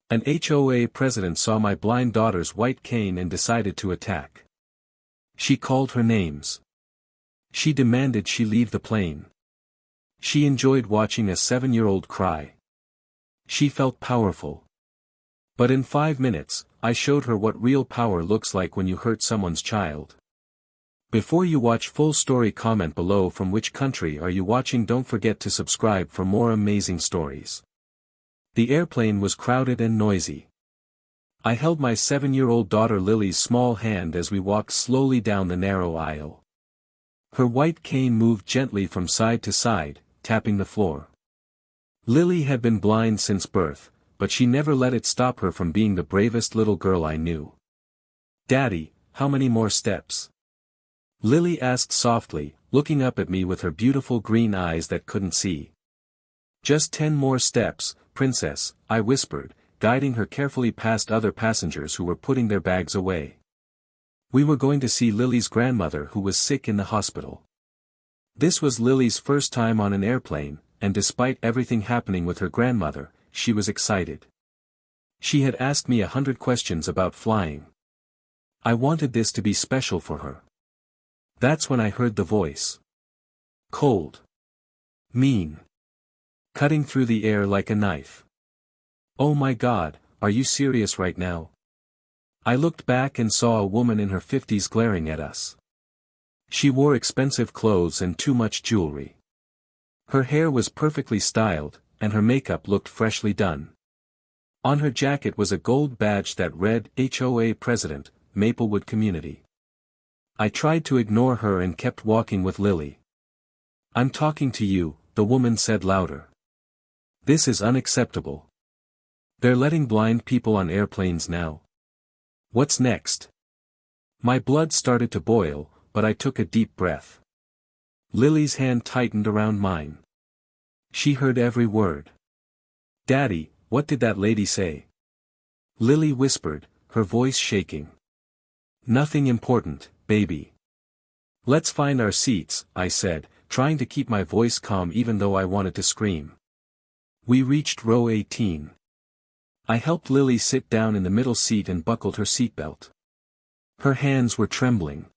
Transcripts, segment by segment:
An HOA president saw my blind daughter's white cane and decided to attack. She called her names. She demanded she leave the plane. She enjoyed watching a 7-year-old cry. She felt powerful. But in 5 minutes, I showed her what real power looks like when you hurt someone's child. Before you watch full story, comment below from which country are you watching. Don't forget to subscribe for more amazing stories. The airplane was crowded and noisy. I held my 7-year-old daughter Lily's small hand as we walked slowly down the narrow aisle. Her white cane moved gently from side to side, tapping the floor. Lily had been blind since birth, but she never let it stop her from being the bravest little girl I knew. "Daddy, how many more steps?" Lily asked softly, looking up at me with her beautiful green eyes that couldn't see. "Just 10 more steps, Princess," I whispered, guiding her carefully past other passengers who were putting their bags away. We were going to see Lily's grandmother who was sick in the hospital. This was Lily's first time on an airplane, and despite everything happening with her grandmother, she was excited. She had asked me 100 questions about flying. I wanted this to be special for her. That's when I heard the voice. Cold. Mean. Cutting through the air like a knife. "Oh my God, are you serious right now?" I looked back and saw a woman in her 50s glaring at us. She wore expensive clothes and too much jewelry. Her hair was perfectly styled, and her makeup looked freshly done. On her jacket was a gold badge that read HOA President, Maplewood Community. I tried to ignore her and kept walking with Lily. "I'm talking to you," the woman said louder. "This is unacceptable. They're letting blind people on airplanes now. What's next?" My blood started to boil, but I took a deep breath. Lily's hand tightened around mine. She heard every word. "Daddy, what did that lady say?" Lily whispered, her voice shaking. "Nothing important, baby. Let's find our seats," I said, trying to keep my voice calm even though I wanted to scream. We reached row 18. I helped Lily sit down in the middle seat and buckled her seatbelt. Her hands were trembling.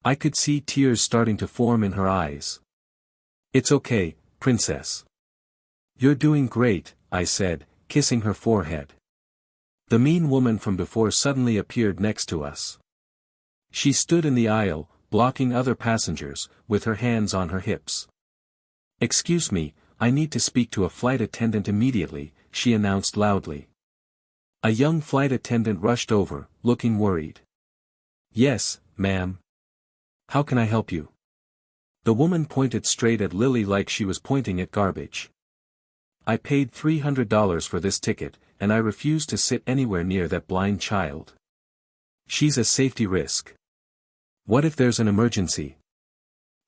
I could see tears starting to form in her eyes. "It's okay, Princess. You're doing great," I said, kissing her forehead. The mean woman from before suddenly appeared next to us. She stood in the aisle, blocking other passengers, with her hands on her hips. "Excuse me, I need to speak to a flight attendant immediately," she announced loudly. A young flight attendant rushed over, looking worried. "Yes, ma'am. How can I help you?" The woman pointed straight at Lily like she was pointing at garbage. "I paid $300 for this ticket, and I refuse to sit anywhere near that blind child. She's a safety risk. What if there's an emergency?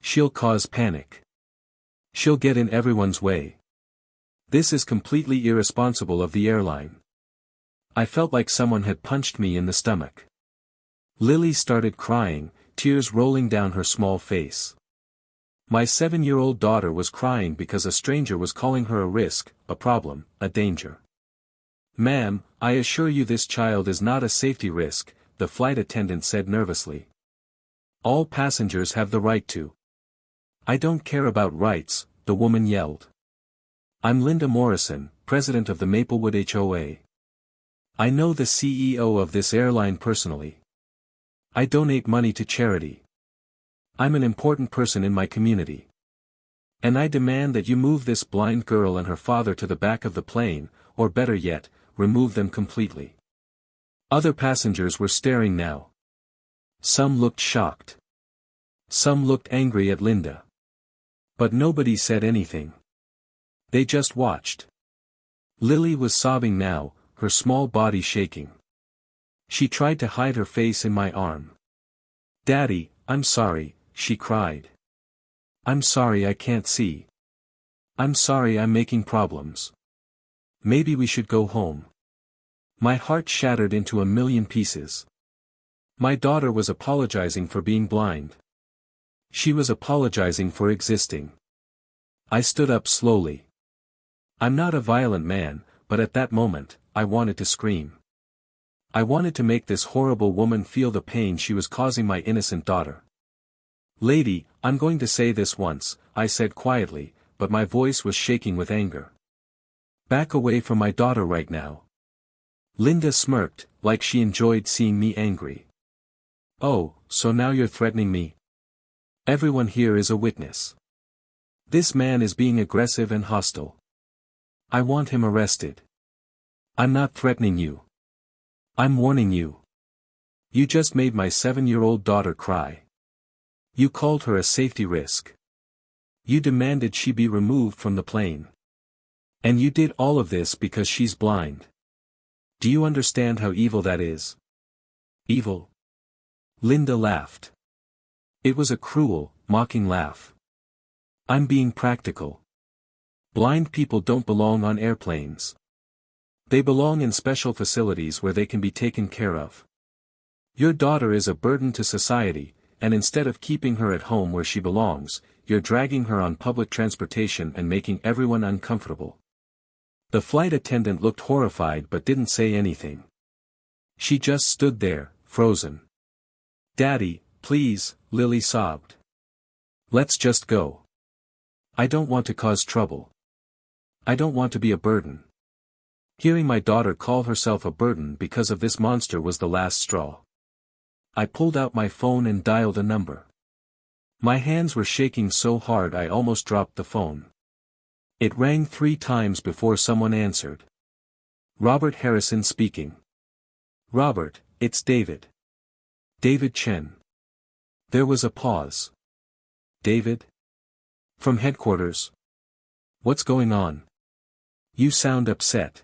She'll cause panic. She'll get in everyone's way. This is completely irresponsible of the airline." I felt like someone had punched me in the stomach. Lily started crying, tears rolling down her small face. My 7-year-old daughter was crying because a stranger was calling her a risk, a problem, a danger. "Ma'am, I assure you this child is not a safety risk," the flight attendant said nervously. "All passengers have the right to." "I don't care about rights," the woman yelled. "I'm Linda Morrison, president of the Maplewood HOA. I know the CEO of this airline personally. I donate money to charity. I'm an important person in my community. And I demand that you move this blind girl and her father to the back of the plane, or better yet, remove them completely." Other passengers were staring now. Some looked shocked. Some looked angry at Linda. But nobody said anything. They just watched. Lily was sobbing now, her small body shaking. She tried to hide her face in my arm. "Daddy, I'm sorry," she cried. "I'm sorry I can't see. I'm sorry I'm making problems. Maybe we should go home." My heart shattered into a million pieces. My daughter was apologizing for being blind. She was apologizing for existing. I stood up slowly. I'm not a violent man, but at that moment, I wanted to scream. I wanted to make this horrible woman feel the pain she was causing my innocent daughter. "Lady, I'm going to say this once," I said quietly, but my voice was shaking with anger. "Back away from my daughter right now." Linda smirked, like she enjoyed seeing me angry. "Oh, so now you're threatening me? Everyone here is a witness. This man is being aggressive and hostile. I want him arrested." "I'm not threatening you. I'm warning you. You just made my 7-year-old daughter cry. You called her a safety risk. You demanded she be removed from the plane. And you did all of this because she's blind. Do you understand how evil that is?" "Evil?" Linda laughed. It was a cruel, mocking laugh. "I'm being practical. Blind people don't belong on airplanes. They belong in special facilities where they can be taken care of. Your daughter is a burden to society, and instead of keeping her at home where she belongs, you're dragging her on public transportation and making everyone uncomfortable." The flight attendant looked horrified but didn't say anything. She just stood there, frozen. "Daddy, please," Lily sobbed. "Let's just go. I don't want to cause trouble. I don't want to be a burden." Hearing my daughter call herself a burden because of this monster was the last straw. I pulled out my phone and dialed a number. My hands were shaking so hard I almost dropped the phone. It rang 3 times before someone answered. "Robert Harrison speaking." "Robert, it's David." "David Chen." There was a pause. "David? From headquarters? What's going on? You sound upset."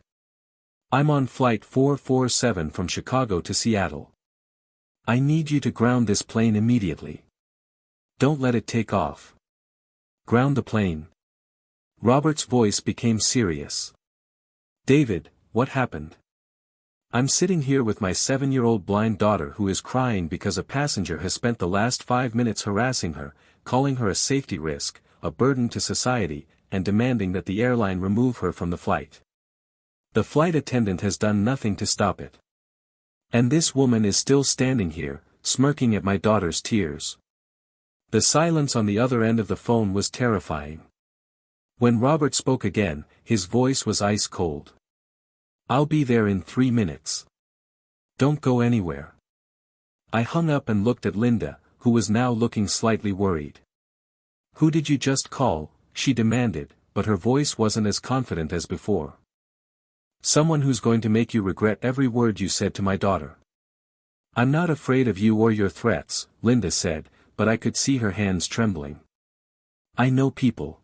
"I'm on flight 447 from Chicago to Seattle. I need you to ground this plane immediately. Don't let it take off." "Ground the plane?" Robert's voice became serious. "David, what happened?" "I'm sitting here with my 7-year-old blind daughter who is crying because a passenger has spent the last 5 minutes harassing her, calling her a safety risk, a burden to society, and demanding that the airline remove her from the flight. The flight attendant has done nothing to stop it. And this woman is still standing here, smirking at my daughter's tears." The silence on the other end of the phone was terrifying. When Robert spoke again, his voice was ice cold. "I'll be there in 3 minutes. Don't go anywhere." I hung up and looked at Linda, who was now looking slightly worried. "Who did you just call?" she demanded, but her voice wasn't as confident as before. "Someone who's going to make you regret every word you said to my daughter." "I'm not afraid of you or your threats," Linda said, but I could see her hands trembling. "I know people.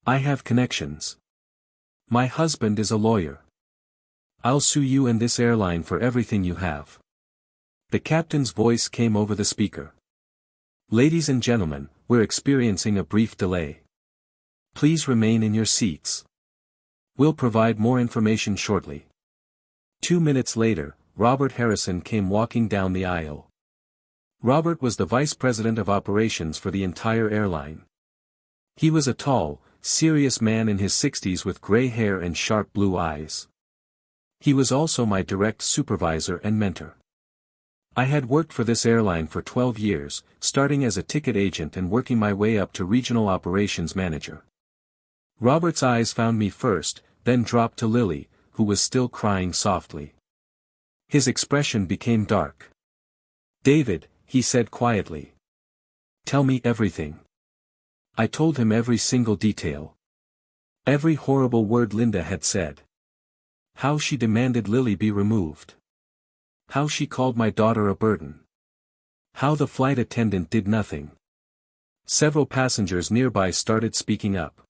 I have connections. My husband is a lawyer. I'll sue you and this airline for everything you have." The captain's voice came over the speaker. "Ladies and gentlemen, we're experiencing a brief delay. Please remain in your seats. We'll provide more information shortly." 2 minutes later, Robert Harrison came walking down the aisle. Robert was the vice president of operations for the entire airline. He was a tall, serious man in his 60s with gray hair and sharp blue eyes. He was also my direct supervisor and mentor. I had worked for this airline for 12 years, starting as a ticket agent and working my way up to regional operations manager. Robert's eyes found me first, then dropped to Lily, who was still crying softly. His expression became dark. "David," he said quietly. "Tell me everything." I told him every single detail. Every horrible word Linda had said. How she demanded Lily be removed. How she called my daughter a burden. How the flight attendant did nothing. Several passengers nearby started speaking up.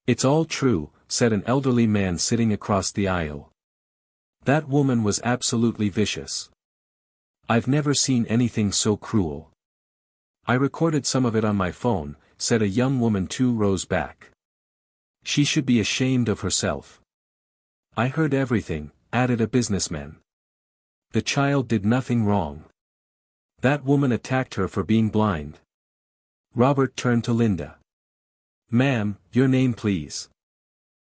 "It's all true," said an elderly man sitting across the aisle. "That woman was absolutely vicious. I've never seen anything so cruel. I recorded some of it on my phone," said a young woman 2 rows back. "She should be ashamed of herself." "I heard everything," added a businessman. "The child did nothing wrong. That woman attacked her for being blind." Robert turned to Linda. "Ma'am, your name please."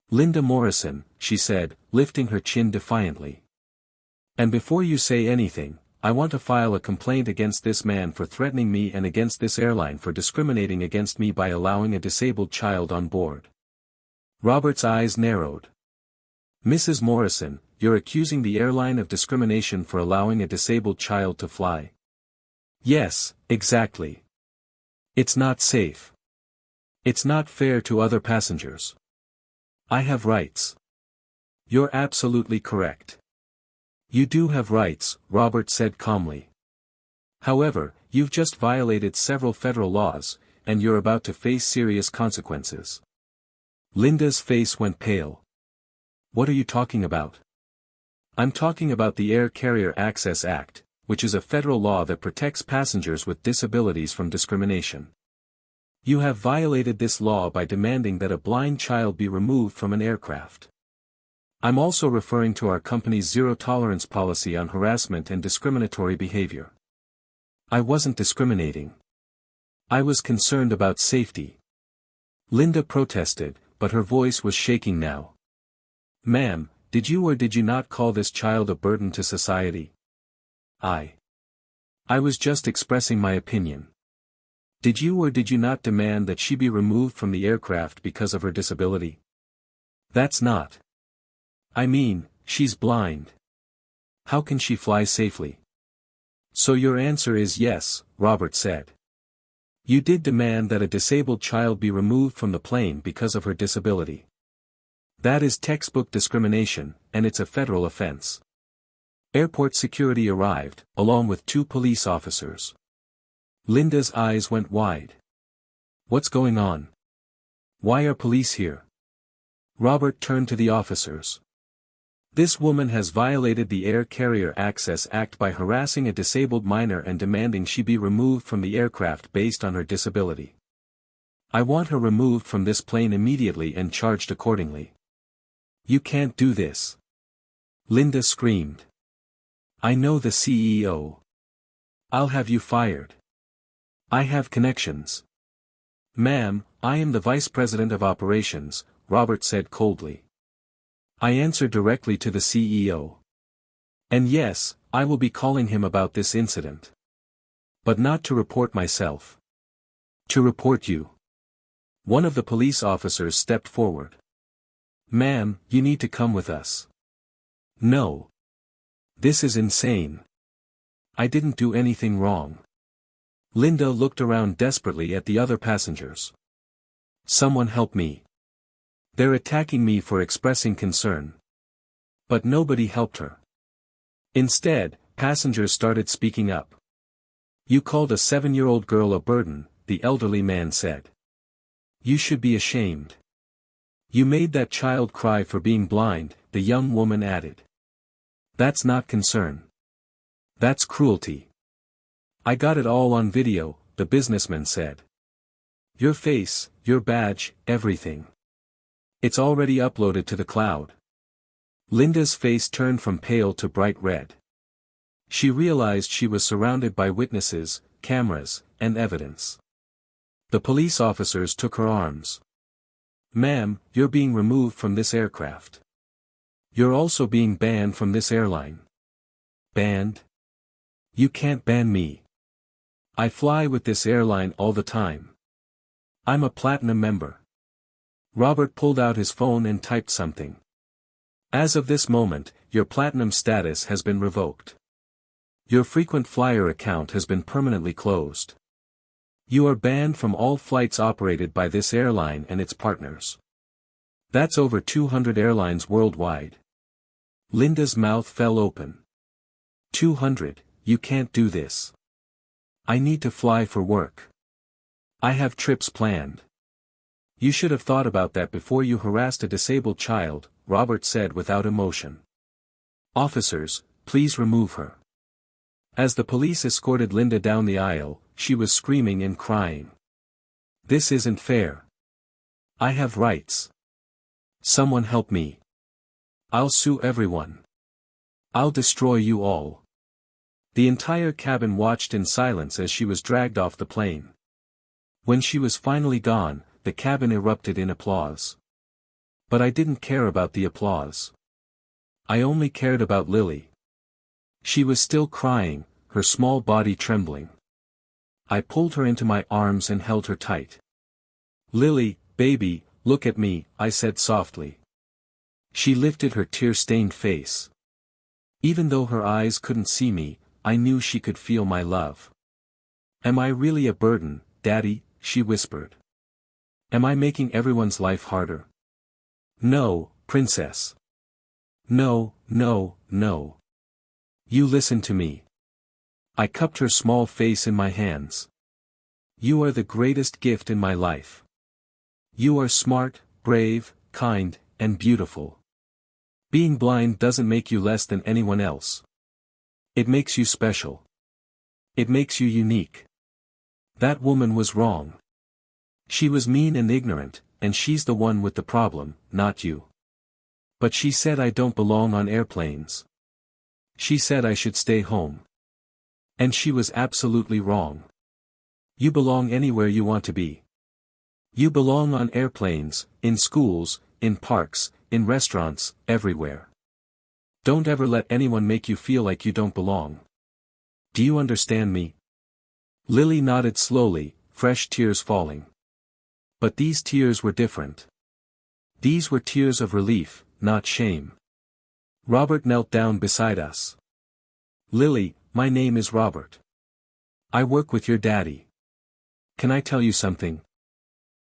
"Linda Morrison," she said, lifting her chin defiantly. And before you say anything, I want to file a complaint against this man for threatening me and against this airline for discriminating against me by allowing a disabled child on board. Robert's eyes narrowed. Mrs. Morrison, you're accusing the airline of discrimination for allowing a disabled child to fly. Yes, exactly. It's not safe. It's not fair to other passengers. I have rights. You're absolutely correct. You do have rights, Robert said calmly. However, you've just violated several federal laws, and you're about to face serious consequences. Linda's face went pale. What are you talking about? I'm talking about the Air Carrier Access Act, which is a federal law that protects passengers with disabilities from discrimination. You have violated this law by demanding that a blind child be removed from an aircraft. I'm also referring to our company's zero-tolerance policy on harassment and discriminatory behavior. I wasn't discriminating. I was concerned about safety. Linda protested, but her voice was shaking now. Ma'am, did you or did you not call this child a burden to society? I was just expressing my opinion. Did you or did you not demand that she be removed from the aircraft because of her disability? That's not. I mean, she's blind. How can she fly safely? So your answer is yes, Robert said. You did demand that a disabled child be removed from the plane because of her disability. That is textbook discrimination, and it's a federal offense. Airport security arrived, along with 2 police officers. Linda's eyes went wide. What's going on? Why are police here? Robert turned to the officers. This woman has violated the Air Carrier Access Act by harassing a disabled minor and demanding she be removed from the aircraft based on her disability. I want her removed from this plane immediately and charged accordingly. You can't do this. Linda screamed. I know the CEO. I'll have you fired. I have connections. Ma'am, I am the Vice President of Operations, Robert said coldly. I answer directly to the CEO. And yes, I will be calling him about this incident. But not to report myself. To report you. One of the police officers stepped forward. Ma'am, you need to come with us. No. This is insane. I didn't do anything wrong. Linda looked around desperately at the other passengers. Someone help me. They're attacking me for expressing concern. But nobody helped her. Instead, passengers started speaking up. You called a 7-year-old girl a burden, the elderly man said. You should be ashamed. You made that child cry for being blind, the young woman added. That's not concern. That's cruelty. I got it all on video, the businessman said. Your face, your badge, everything. It's already uploaded to the cloud. Linda's face turned from pale to bright red. She realized she was surrounded by witnesses, cameras, and evidence. The police officers took her arms. Ma'am, you're being removed from this aircraft. You're also being banned from this airline. Banned? You can't ban me. I fly with this airline all the time. I'm a platinum member. Robert pulled out his phone and typed something. As of this moment, your platinum status has been revoked. Your frequent flyer account has been permanently closed. You are banned from all flights operated by this airline and its partners. That's over 200 airlines worldwide. Linda's mouth fell open. 200, you can't do this. I need to fly for work. I have trips planned. You should have thought about that before you harassed a disabled child, Robert said without emotion. Officers, please remove her. As the police escorted Linda down the aisle, she was screaming and crying. This isn't fair. I have rights. Someone help me. I'll sue everyone. I'll destroy you all. The entire cabin watched in silence as she was dragged off the plane. When she was finally gone, the cabin erupted in applause. But I didn't care about the applause. I only cared about Lily. She was still crying, her small body trembling. I pulled her into my arms and held her tight. "Lily, baby, look at me," I said softly. She lifted her tear-stained face. Even though her eyes couldn't see me, I knew she could feel my love. "Am I really a burden, Daddy?" she whispered. "Am I making everyone's life harder?" "No, princess. No, no, no. You listen to me." I cupped her small face in my hands. "You are the greatest gift in my life. You are smart, brave, kind, and beautiful. Being blind doesn't make you less than anyone else. It makes you special. It makes you unique." That woman was wrong. She was mean and ignorant, and she's the one with the problem, not you. But she said I don't belong on airplanes. She said I should stay home. And she was absolutely wrong. You belong anywhere you want to be. You belong on airplanes, in schools, in parks, in restaurants, everywhere. Don't ever let anyone make you feel like you don't belong. Do you understand me? Lily nodded slowly, fresh tears falling. But these tears were different. These were tears of relief, not shame. Robert knelt down beside us. "Lily, my name is Robert. I work with your daddy. Can I tell you something?"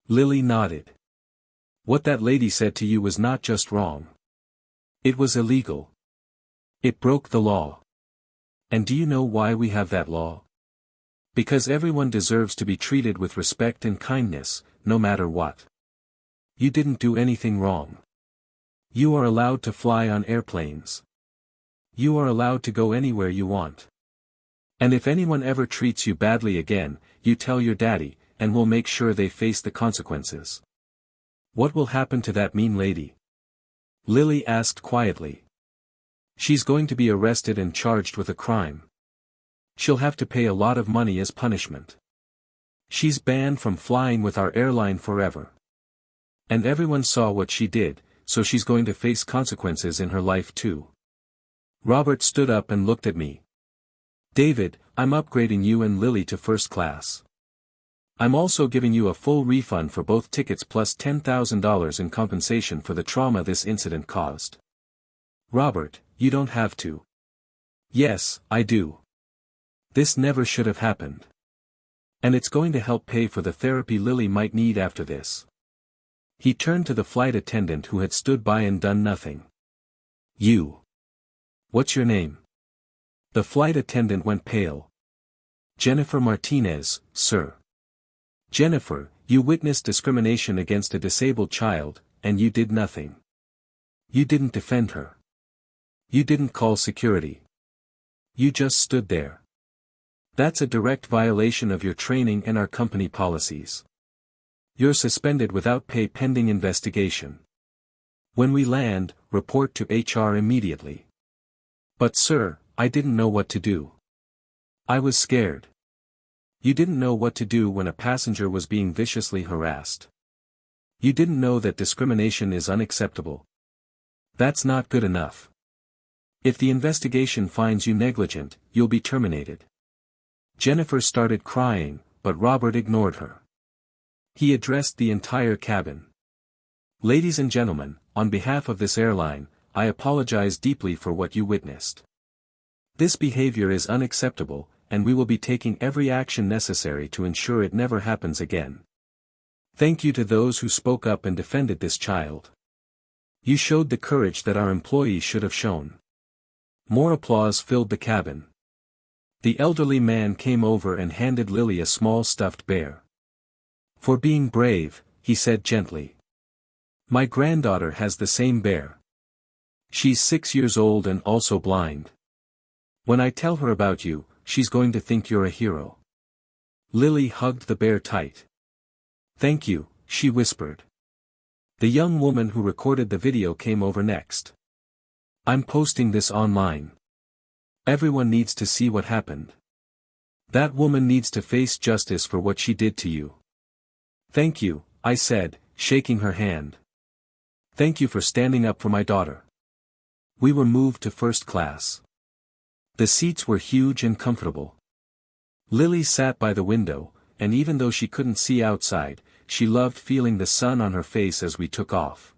Lily nodded. "What that lady said to you was not just wrong. It was illegal. It broke the law. And do you know why we have that law? Because everyone deserves to be treated with respect and kindness, no matter what. You didn't do anything wrong. You are allowed to fly on airplanes. You are allowed to go anywhere you want. And if anyone ever treats you badly again, you tell your daddy, and we'll make sure they face the consequences." "What will happen to that mean lady?" Lily asked quietly. "She's going to be arrested and charged with a crime. She'll have to pay a lot of money as punishment. She's banned from flying with our airline forever. And everyone saw what she did, so she's going to face consequences in her life too." Robert stood up and looked at me. "David, I'm upgrading you and Lily to first class. I'm also giving you a full refund for both tickets plus $10,000 in compensation for the trauma this incident caused." "Robert, you don't have to." "Yes, I do. This never should have happened. And it's going to help pay for the therapy Lily might need after this." He turned to the flight attendant who had stood by and done nothing. "You. What's your name?" The flight attendant went pale. "Jennifer Martinez, sir." "Jennifer, you witnessed discrimination against a disabled child, and you did nothing. You didn't defend her. You didn't call security. You just stood there. That's a direct violation of your training and our company policies. You're suspended without pay pending investigation. When we land, report to HR immediately." "But sir, I didn't know what to do. I was scared." "You didn't know what to do when a passenger was being viciously harassed. You didn't know that discrimination is unacceptable. That's not good enough. If the investigation finds you negligent, you'll be terminated." Jennifer started crying, but Robert ignored her. He addressed the entire cabin. "Ladies and gentlemen, on behalf of this airline, I apologize deeply for what you witnessed. This behavior is unacceptable, and we will be taking every action necessary to ensure it never happens again. Thank you to those who spoke up and defended this child. You showed the courage that our employees should have shown." More applause filled the cabin. The elderly man came over and handed Lily a small stuffed bear. "For being brave," he said gently. "My granddaughter has the same bear. She's 6 years old and also blind. When I tell her about you, she's going to think you're a hero." Lily hugged the bear tight. "Thank you," she whispered. The young woman who recorded the video came over next. "I'm posting this online. Everyone needs to see what happened. That woman needs to face justice for what she did to you." "Thank you," I said, shaking her hand. Thank you for standing up for my daughter. We were moved to first class. The seats were huge and comfortable. Lily sat by the window, and even though she couldn't see outside, she loved feeling the sun on her face as we took off.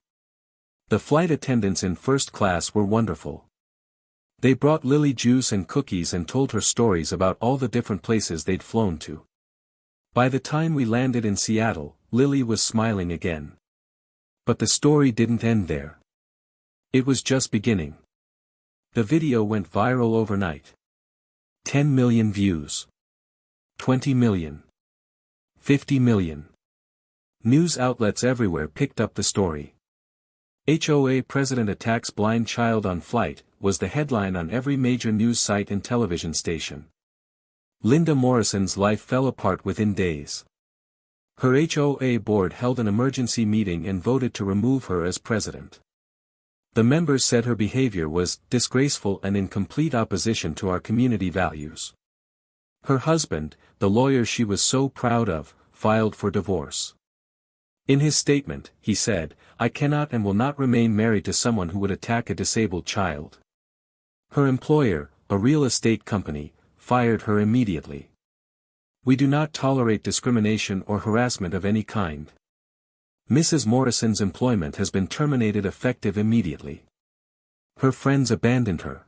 The flight attendants in first class were wonderful. They brought Lily juice and cookies and told her stories about all the different places they'd flown to. By the time we landed in Seattle, Lily was smiling again. But the story didn't end there. It was just beginning. The video went viral overnight. 10 million views. 20 million. 50 million. News outlets everywhere picked up the story. HOA president attacks blind child on flight, was the headline on every major news site and television station. Linda Morrison's life fell apart within days. Her HOA board held an emergency meeting and voted to remove her as president. The members said her behavior was disgraceful and in complete opposition to our community values. Her husband, the lawyer she was so proud of, filed for divorce. In his statement, he said, "I cannot and will not remain married to someone who would attack a disabled child." Her employer, a real estate company, fired her immediately. We do not tolerate discrimination or harassment of any kind. Mrs. Morrison's employment has been terminated effective immediately. Her friends abandoned her.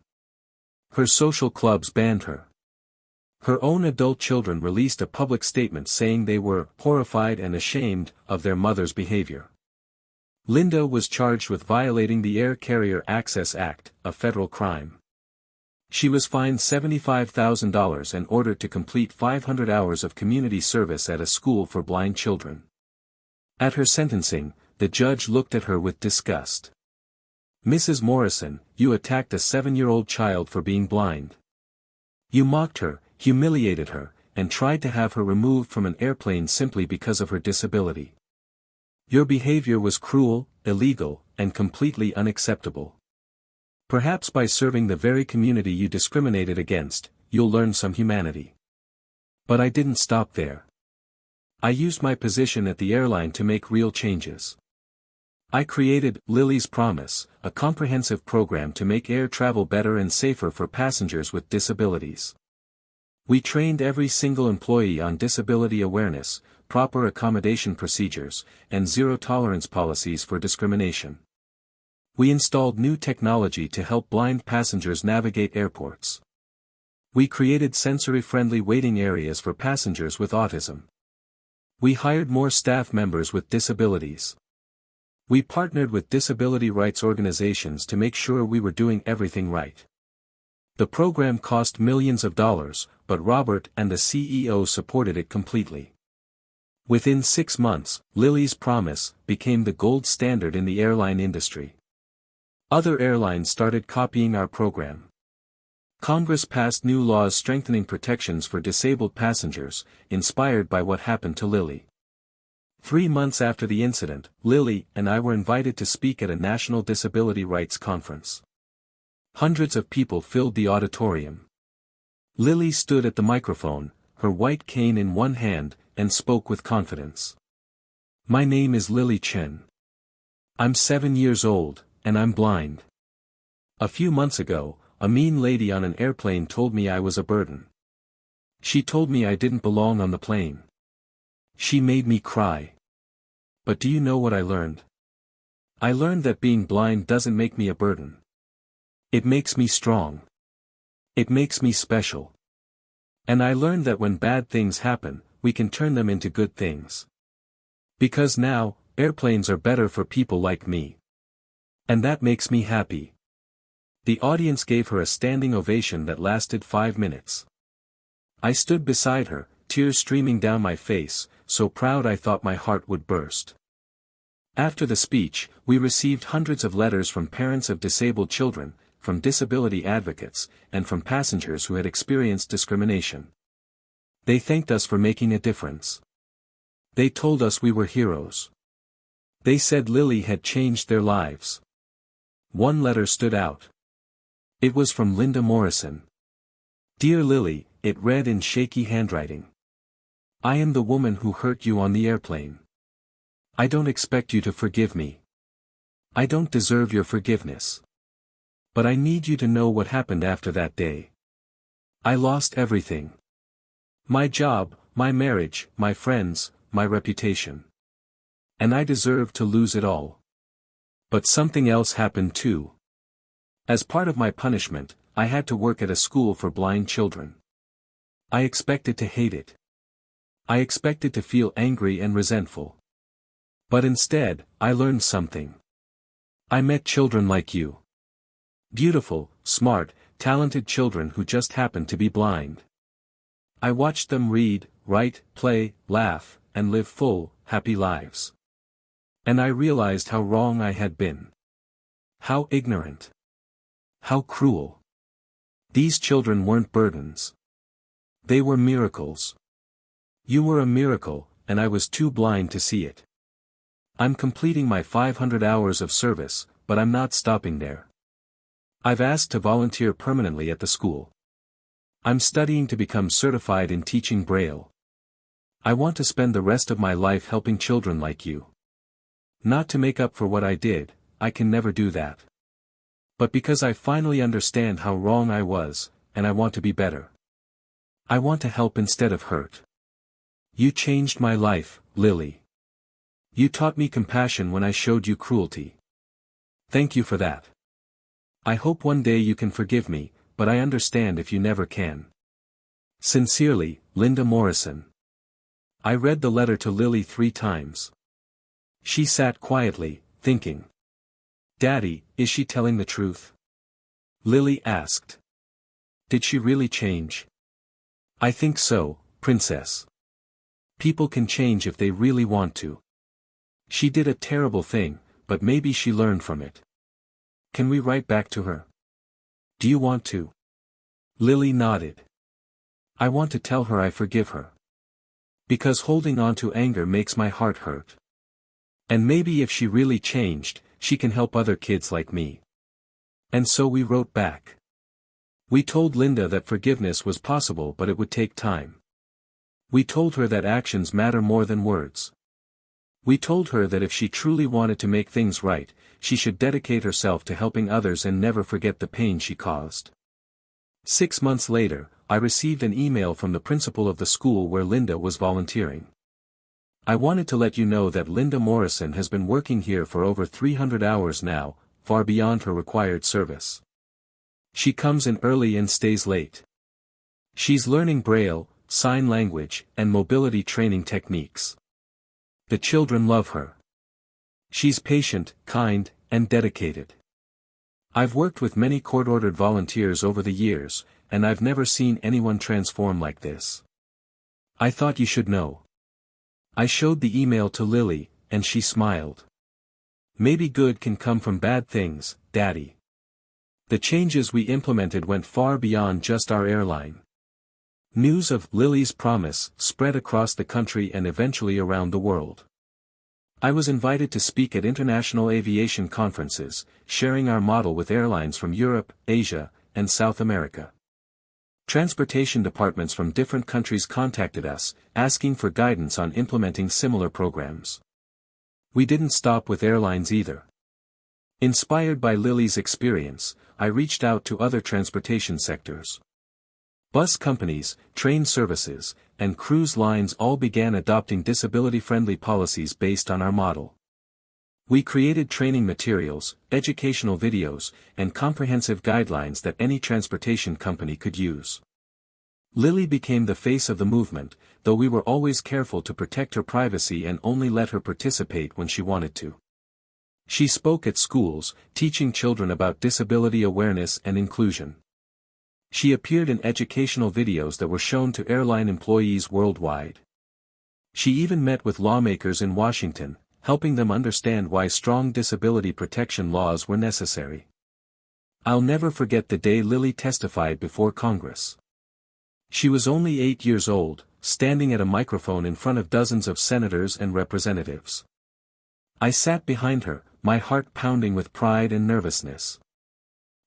Her social clubs banned her. Her own adult children released a public statement saying they were horrified and ashamed of their mother's behavior. Linda was charged with violating the Air Carrier Access Act, a federal crime. She was fined $75,000 and ordered to complete 500 hours of community service at a school for blind children. At her sentencing, the judge looked at her with disgust. "Mrs. Morrison, you attacked a 7-year-old child for being blind. You mocked her, humiliated her, and tried to have her removed from an airplane simply because of her disability. Your behavior was cruel, illegal, and completely unacceptable. Perhaps by serving the very community you discriminated against, you'll learn some humanity." But I didn't stop there. I used my position at the airline to make real changes. I created Lily's Promise, a comprehensive program to make air travel better and safer for passengers with disabilities. We trained every single employee on disability awareness, proper accommodation procedures, and zero-tolerance policies for discrimination. We installed new technology to help blind passengers navigate airports. We created sensory-friendly waiting areas for passengers with autism. We hired more staff members with disabilities. We partnered with disability rights organizations to make sure we were doing everything right. The program cost millions of dollars, but Robert and the CEO supported it completely. Within 6 months, Lily's Promise became the gold standard in the airline industry. Other airlines started copying our program. Congress passed new laws strengthening protections for disabled passengers, inspired by what happened to Lily. 3 months after the incident, Lily and I were invited to speak at a national disability rights conference. Hundreds of people filled the auditorium. Lily stood at the microphone, her white cane in one hand, and spoke with confidence. "My name is Lily Chen. I'm 7 years old, and I'm blind. A few months ago, a mean lady on an airplane told me I was a burden. She told me I didn't belong on the plane. She made me cry. But do you know what I learned? I learned that being blind doesn't make me a burden. It makes me strong. It makes me special. And I learned that when bad things happen, we can turn them into good things. Because now, airplanes are better for people like me. And that makes me happy." The audience gave her a standing ovation that lasted 5 minutes. I stood beside her, tears streaming down my face, so proud I thought my heart would burst. After the speech, we received hundreds of letters from parents of disabled children, from disability advocates, and from passengers who had experienced discrimination. They thanked us for making a difference. They told us we were heroes. They said Lily had changed their lives. One letter stood out. It was from Linda Morrison. "Dear Lily," it read in shaky handwriting. "I am the woman who hurt you on the airplane. I don't expect you to forgive me. I don't deserve your forgiveness. But I need you to know what happened after that day. I lost everything. My job, my marriage, my friends, my reputation. And I deserve to lose it all. But something else happened too. As part of my punishment, I had to work at a school for blind children. I expected to hate it. I expected to feel angry and resentful. But instead, I learned something. I met children like you. Beautiful, smart, talented children who just happened to be blind. I watched them read, write, play, laugh, and live full, happy lives. And I realized how wrong I had been. How ignorant. How cruel. These children weren't burdens. They were miracles. You were a miracle, and I was too blind to see it. I'm completing my 500 hours of service, but I'm not stopping there. I've asked to volunteer permanently at the school. I'm studying to become certified in teaching Braille. I want to spend the rest of my life helping children like you. Not to make up for what I did, I can never do that. But because I finally understand how wrong I was, and I want to be better. I want to help instead of hurt. You changed my life, Lily. You taught me compassion when I showed you cruelty. Thank you for that. I hope one day you can forgive me, but I understand if you never can. Sincerely, Linda Morrison. I read the letter to Lily 3 times. She sat quietly, thinking. Daddy, is she telling the truth? Lily asked. Did she really change? I think so, Princess. People can change if they really want to. She did a terrible thing, but maybe she learned from it. Can we write back to her? Do you want to? Lily nodded. I want to tell her I forgive her. Because holding on to anger makes my heart hurt. And maybe if she really changed, she can help other kids like me. And so we wrote back. We told Linda that forgiveness was possible but it would take time. We told her that actions matter more than words. We told her that if she truly wanted to make things right, she should dedicate herself to helping others and never forget the pain she caused. 6 months later, I received an email from the principal of the school where Linda was volunteering. I wanted to let you know that Linda Morrison has been working here for over 300 hours now, far beyond her required service. She comes in early and stays late. She's learning Braille, sign language, and mobility training techniques. The children love her. She's patient, kind, and dedicated. I've worked with many court-ordered volunteers over the years, and I've never seen anyone transform like this. I thought you should know. I showed the email to Lily, and she smiled. Maybe good can come from bad things, Daddy. The changes we implemented went far beyond just our airline. News of Lily's promise spread across the country and eventually around the world. I was invited to speak at international aviation conferences, sharing our model with airlines from Europe, Asia, and South America. Transportation departments from different countries contacted us, asking for guidance on implementing similar programs. We didn't stop with airlines either. Inspired by Lily's experience, I reached out to other transportation sectors. Bus companies, train services, and cruise lines all began adopting disability-friendly policies based on our model. We created training materials, educational videos, and comprehensive guidelines that any transportation company could use. Lily became the face of the movement, though we were always careful to protect her privacy and only let her participate when she wanted to. She spoke at schools, teaching children about disability awareness and inclusion. She appeared in educational videos that were shown to airline employees worldwide. She even met with lawmakers in Washington, helping them understand why strong disability protection laws were necessary. I'll never forget the day Lily testified before Congress. She was only 8 years old, standing at a microphone in front of dozens of senators and representatives. I sat behind her, my heart pounding with pride and nervousness.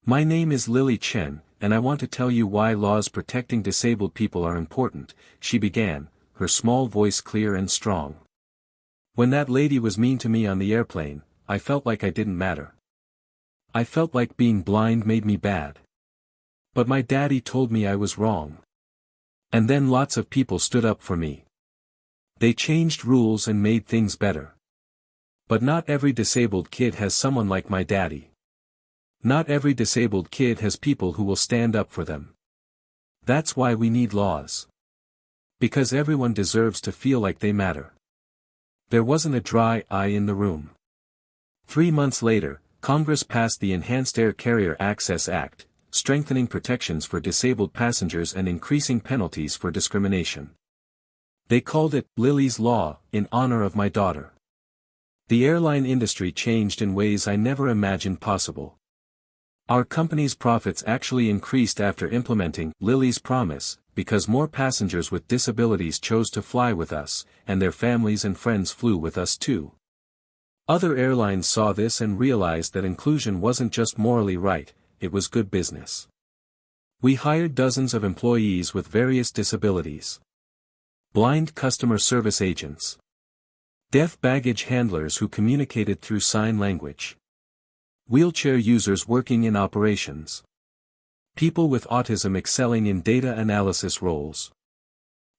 My name is Lily Chen, and I want to tell you why laws protecting disabled people are important, she began, her small voice clear and strong. When that lady was mean to me on the airplane, I felt like I didn't matter. I felt like being blind made me bad. But my daddy told me I was wrong. And then lots of people stood up for me. They changed rules and made things better. But not every disabled kid has someone like my daddy. Not every disabled kid has people who will stand up for them. That's why we need laws. Because everyone deserves to feel like they matter. There wasn't a dry eye in the room. 3 months later, Congress passed the Enhanced Air Carrier Access Act, strengthening protections for disabled passengers and increasing penalties for discrimination. They called it Lily's Law, in honor of my daughter. The airline industry changed in ways I never imagined possible. Our company's profits actually increased after implementing Lily's Promise, because more passengers with disabilities chose to fly with us, and their families and friends flew with us too. Other airlines saw this and realized that inclusion wasn't just morally right, it was good business. We hired dozens of employees with various disabilities. Blind customer service agents. Deaf baggage handlers who communicated through sign language. Wheelchair users working in operations. People with autism excelling in data analysis roles.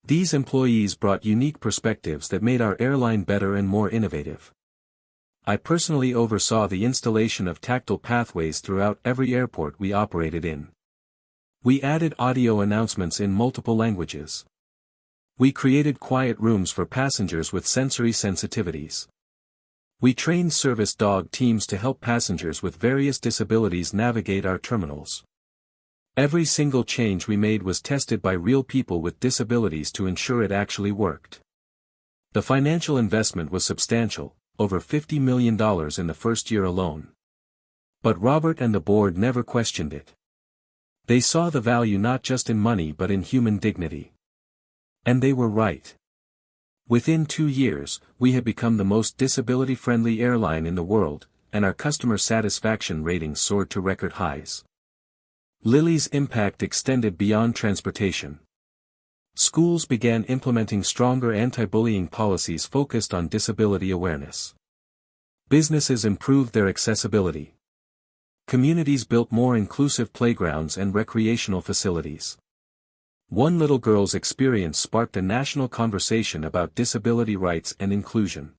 These employees brought unique perspectives that made our airline better and more innovative. I personally oversaw the installation of tactile pathways throughout every airport we operated in. We added audio announcements in multiple languages. We created quiet rooms for passengers with sensory sensitivities. We trained service dog teams to help passengers with various disabilities navigate our terminals. Every single change we made was tested by real people with disabilities to ensure it actually worked. The financial investment was substantial, over $50 million in the first year alone. But Robert and the board never questioned it. They saw the value not just in money but in human dignity. And they were right. Within 2 years, we had become the most disability-friendly airline in the world, and our customer satisfaction ratings soared to record highs. Lily's impact extended beyond transportation. Schools began implementing stronger anti-bullying policies focused on disability awareness. Businesses improved their accessibility. Communities built more inclusive playgrounds and recreational facilities. One little girl's experience sparked a national conversation about disability rights and inclusion.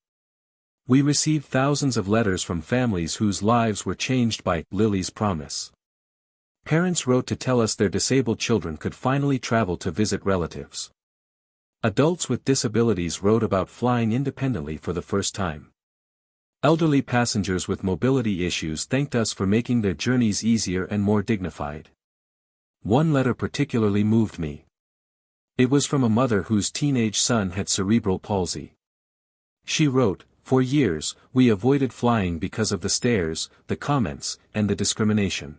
We received thousands of letters from families whose lives were changed by Lily's Promise. Parents wrote to tell us their disabled children could finally travel to visit relatives. Adults with disabilities wrote about flying independently for the first time. Elderly passengers with mobility issues thanked us for making their journeys easier and more dignified. One letter particularly moved me. It was from a mother whose teenage son had cerebral palsy. She wrote, "For years, we avoided flying because of the stares, the comments, and the discrimination.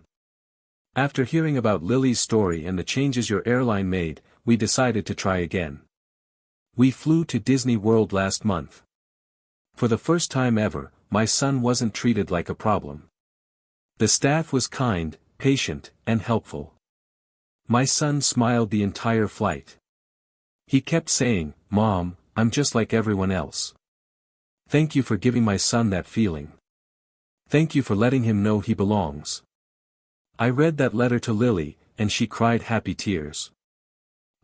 After hearing about Lily's story and the changes your airline made, we decided to try again. We flew to Disney World last month. For the first time ever, my son wasn't treated like a problem. The staff was kind, patient, and helpful. My son smiled the entire flight. He kept saying, 'Mom, I'm just like everyone else. Thank you for giving my son that feeling. Thank you for letting him know he belongs.'" I read that letter to Lily, and she cried happy tears.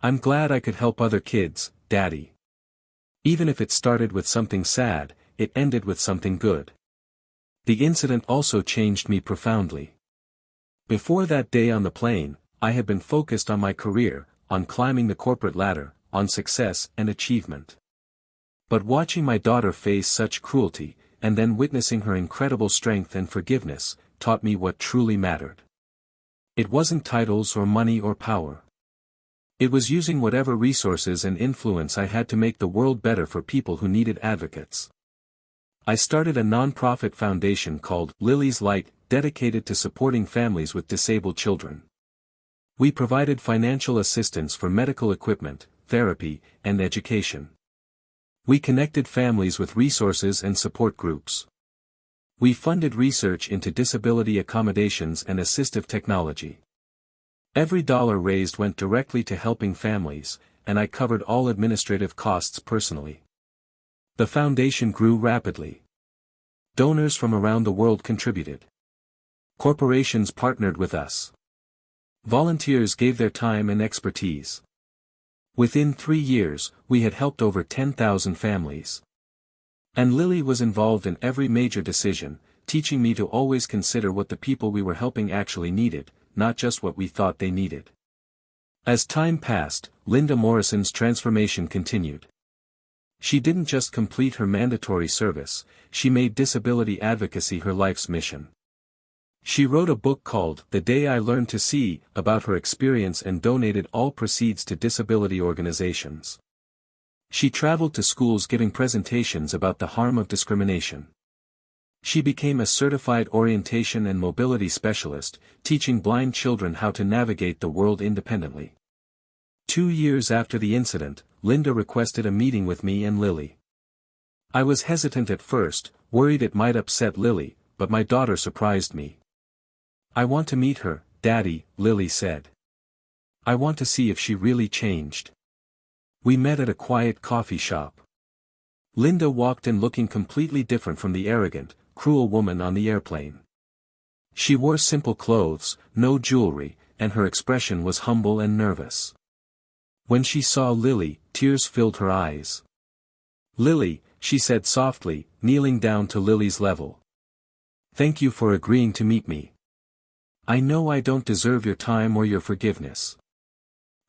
"I'm glad I could help other kids, Daddy. Even if it started with something sad, it ended with something good." The incident also changed me profoundly. Before that day on the plane, I had been focused on my career, on climbing the corporate ladder, on success and achievement. But watching my daughter face such cruelty, and then witnessing her incredible strength and forgiveness, taught me what truly mattered. It wasn't titles or money or power. It was using whatever resources and influence I had to make the world better for people who needed advocates. I started a non-profit foundation called Lily's Light, dedicated to supporting families with disabled children. We provided financial assistance for medical equipment, therapy, and education. We connected families with resources and support groups. We funded research into disability accommodations and assistive technology. Every dollar raised went directly to helping families, and I covered all administrative costs personally. The foundation grew rapidly. Donors from around the world contributed. Corporations partnered with us. Volunteers gave their time and expertise. Within 3 years, we had helped over 10,000 families. And Lily was involved in every major decision, teaching me to always consider what the people we were helping actually needed, not just what we thought they needed. As time passed, Linda Morrison's transformation continued. She didn't just complete her mandatory service, she made disability advocacy her life's mission. She wrote a book called The Day I Learned to See, about her experience and donated all proceeds to disability organizations. She traveled to schools giving presentations about the harm of discrimination. She became a certified orientation and mobility specialist, teaching blind children how to navigate the world independently. 2 years after the incident, Linda requested a meeting with me and Lily. I was hesitant at first, worried it might upset Lily, but my daughter surprised me. "I want to meet her, Daddy," Lily said. "I want to see if she really changed." We met at a quiet coffee shop. Linda walked in looking completely different from the arrogant, cruel woman on the airplane. She wore simple clothes, no jewelry, and her expression was humble and nervous. When she saw Lily, tears filled her eyes. "Lily," she said softly, kneeling down to Lily's level. "Thank you for agreeing to meet me. I know I don't deserve your time or your forgiveness."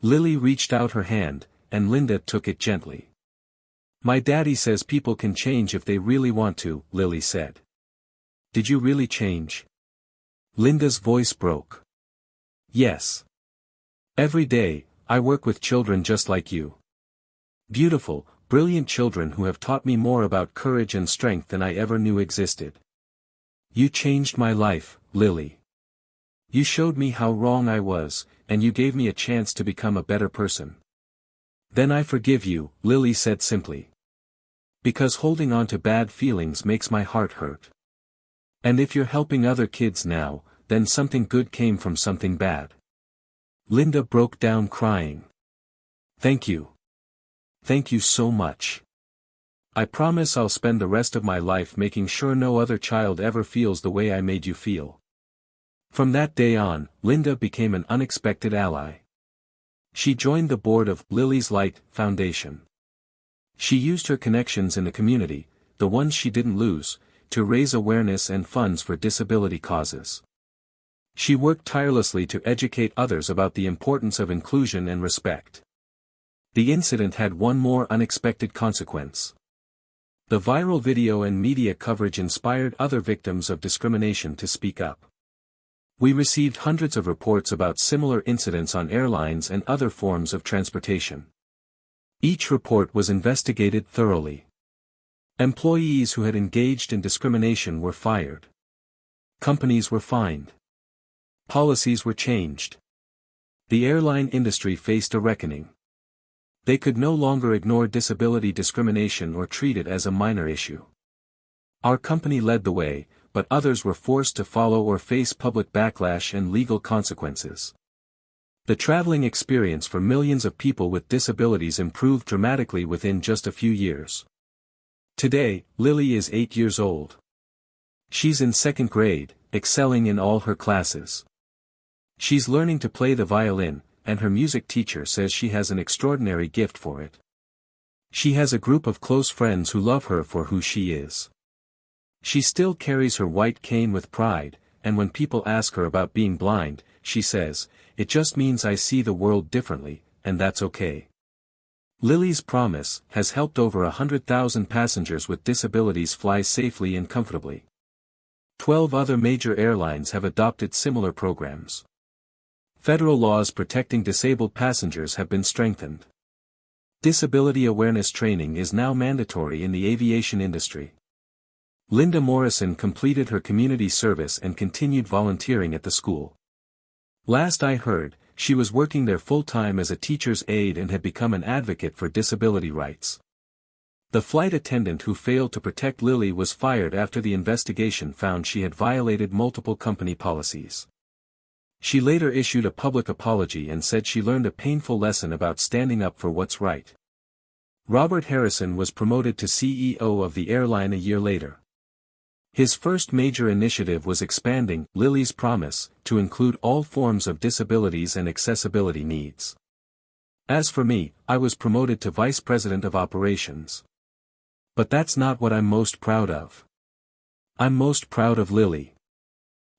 Lily reached out her hand, and Linda took it gently. "My daddy says people can change if they really want to," Lily said. "Did you really change?" Linda's voice broke. "Yes. Every day, I work with children just like you. Beautiful, brilliant children who have taught me more about courage and strength than I ever knew existed. You changed my life, Lily. You showed me how wrong I was, and you gave me a chance to become a better person." "Then I forgive you," Lily said simply. "Because holding on to bad feelings makes my heart hurt. And if you're helping other kids now, then something good came from something bad." Linda broke down crying. "Thank you. Thank you so much. I promise I'll spend the rest of my life making sure no other child ever feels the way I made you feel." From that day on, Linda became an unexpected ally. She joined the board of Lily's Light Foundation. She used her connections in the community, the ones she didn't lose, to raise awareness and funds for disability causes. She worked tirelessly to educate others about the importance of inclusion and respect. The incident had one more unexpected consequence. The viral video and media coverage inspired other victims of discrimination to speak up. We received hundreds of reports about similar incidents on airlines and other forms of transportation. Each report was investigated thoroughly. Employees who had engaged in discrimination were fired. Companies were fined. Policies were changed. The airline industry faced a reckoning. They could no longer ignore disability discrimination or treat it as a minor issue. Our company led the way, but others were forced to follow or face public backlash and legal consequences. The traveling experience for millions of people with disabilities improved dramatically within just a few years. Today, Lily is 8 years old. She's in 2nd grade, excelling in all her classes. She's learning to play the violin, and her music teacher says she has an extraordinary gift for it. She has a group of close friends who love her for who she is. She still carries her white cane with pride, and when people ask her about being blind, she says, "It just means I see the world differently, and that's okay." Lily's promise has helped over 100,000 passengers with disabilities fly safely and comfortably. 12 other major airlines have adopted similar programs. Federal laws protecting disabled passengers have been strengthened. Disability awareness training is now mandatory in the aviation industry. Linda Morrison completed her community service and continued volunteering at the school. Last I heard, she was working there full-time as a teacher's aide and had become an advocate for disability rights. The flight attendant who failed to protect Lily was fired after the investigation found she had violated multiple company policies. She later issued a public apology and said she learned a painful lesson about standing up for what's right. Robert Harrison was promoted to CEO of the airline a year later. His first major initiative was expanding Lily's Promise to include all forms of disabilities and accessibility needs. As for me, I was promoted to Vice President of Operations. But that's not what I'm most proud of. I'm most proud of Lily.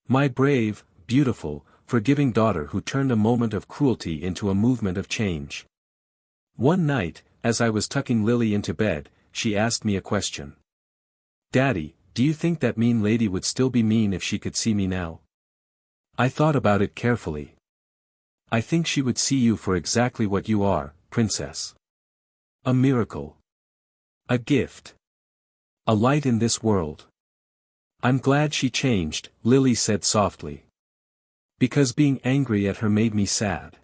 My brave, beautiful, forgiving daughter who turned a moment of cruelty into a movement of change. One night, as I was tucking Lily into bed, she asked me a question. "Daddy, do you think that mean lady would still be mean if she could see me now?" I thought about it carefully. I think she would see you for exactly what you are, princess. A miracle. A gift. A light in this world. I'm glad she changed, Lily said softly. Because being angry at her made me sad.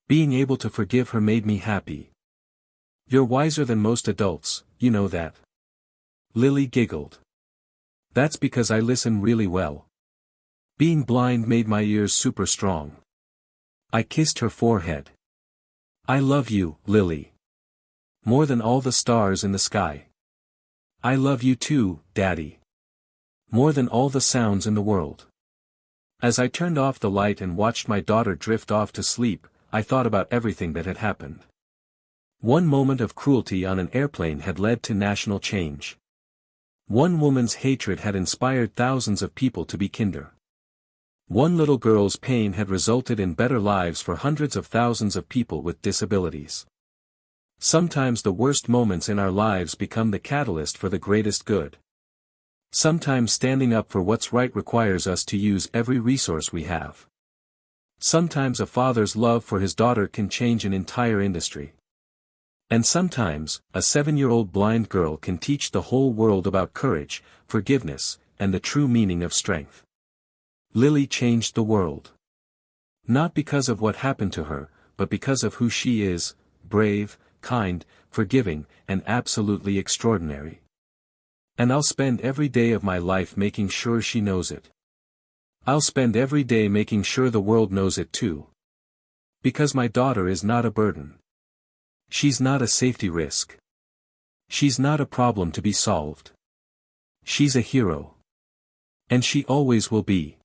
Being able to forgive her made me happy. You're wiser than most adults, you know that. Lily giggled. That's because I listen really well. Being blind made my ears super strong. I kissed her forehead. I love you, Lily. More than all the stars in the sky. I love you too, Daddy. More than all the sounds in the world. As I turned off the light and watched my daughter drift off to sleep, I thought about everything that had happened. One moment of cruelty on an airplane had led to national change. One woman's hatred had inspired thousands of people to be kinder. One little girl's pain had resulted in better lives for hundreds of thousands of people with disabilities. Sometimes the worst moments in our lives become the catalyst for the greatest good. Sometimes standing up for what's right requires us to use every resource we have. Sometimes a father's love for his daughter can change an entire industry. And sometimes, a 7-year-old blind girl can teach the whole world about courage, forgiveness, and the true meaning of strength. Lily changed the world. Not because of what happened to her, but because of who she is, brave, kind, forgiving, and absolutely extraordinary. And I'll spend every day of my life making sure she knows it. I'll spend every day making sure the world knows it too. Because my daughter is not a burden. She's not a safety risk. She's not a problem to be solved. She's a hero. And she always will be.